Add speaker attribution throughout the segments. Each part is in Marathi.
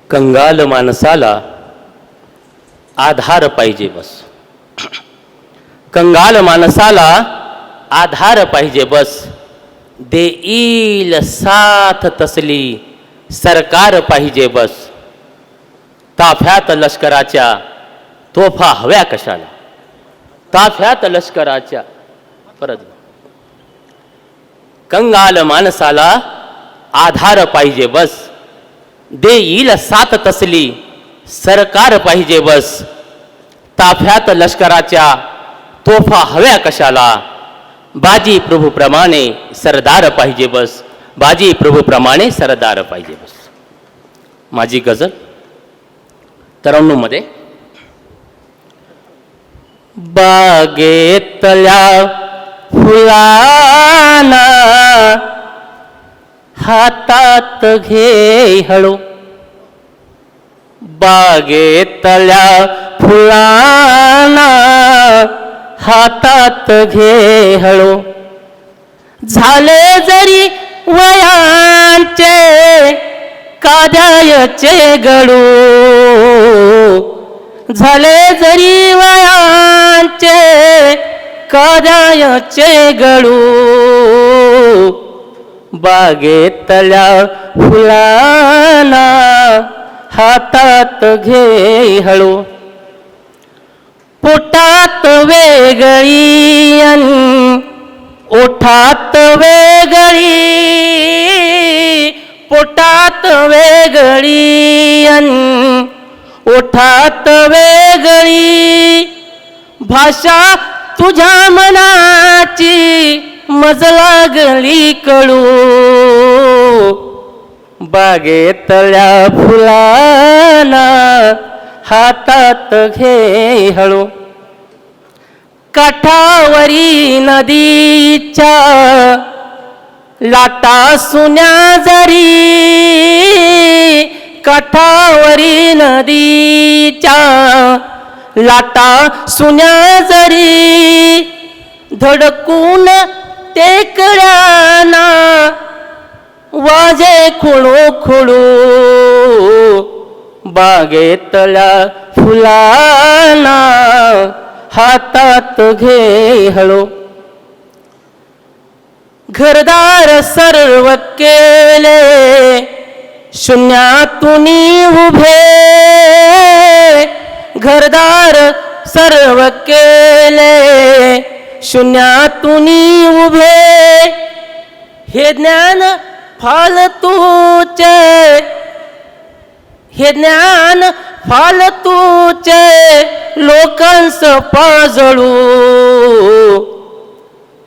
Speaker 1: कंगाल माणसाला आधार पाहिजे बस. कंगाल माणसाला आधार पाहिजे बस. देईल साथ तसली सरकार पाहिजे बस. ताफ्यात लष्कराच्या तोफा हव्या कशाला. ताफ्यात लष्कराच्या परत. कंगाल माणसाला आधार पाहिजे बस. देईल साथ तसली सरकार पाहिजे बस. ताफ्यात लष्कराच्या तोफा हव्या कशाला. बाजी प्रभूप्रमाणे सरदार पाहिजे बस. बाजी प्रभूप्रमाणे सरदार पाहिजे बस. माझी गझल 93 मध्ये. बागेतल्या फुलांना हातात घे हळू. बागेतल्या फुलांना हातात घे हळू. झाले जरी वयांचे काद्याचे गळू. झाले जरी वयांचे काद्याचे गळू. बागेतल्या फुलांना हातात घे हळू. पोटात वेगळी आणि ओठात वेगळी. पोटात वेगळी आणि ओठात वेगळी. भाषा तुझ्या मनाची मज लागली कळू. बागेतल्या फुलांना हातात घे हळू. काठावरी नदीच्या लाटा सुन्या जरी. काठावरी नदीच्या लाटा सुन्या जरी. धडकून टेकड्याना वाजे खुळू खुळू. बागेतल्या फुलांना हातात घे हळू. घरदार सर्व केले शून्यातून उभे. घरदार सर्व केले शून्यातून उभे. हे ज्ञान फालतूचे. हे ज्ञान फालतूचे लोकांस पाजळू.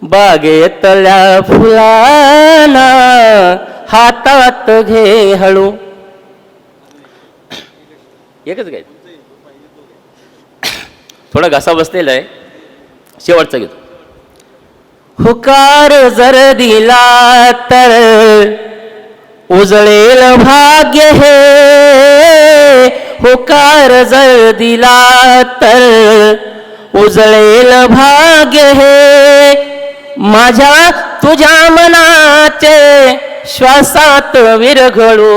Speaker 1: बागेतल्या फुलांना हातात घे हळू. एकच काय थोडा घसा बसलेला आहे. शेवटचा घेतो. हुकार जर दिला तर उजळेल भाग्य हे. हुकार जर दिला तर उजळेल भाग्य हे. माझ्या तुझ्या मनाचे श्वासात विरघळू.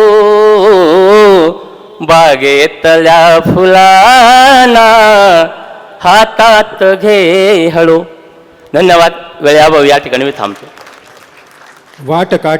Speaker 1: बागेतल्या फुलांना हातात घे हळू. धन्यवाद. वेळेअभावी या ठिकाणी मी थांबतो.
Speaker 2: वाट काट्या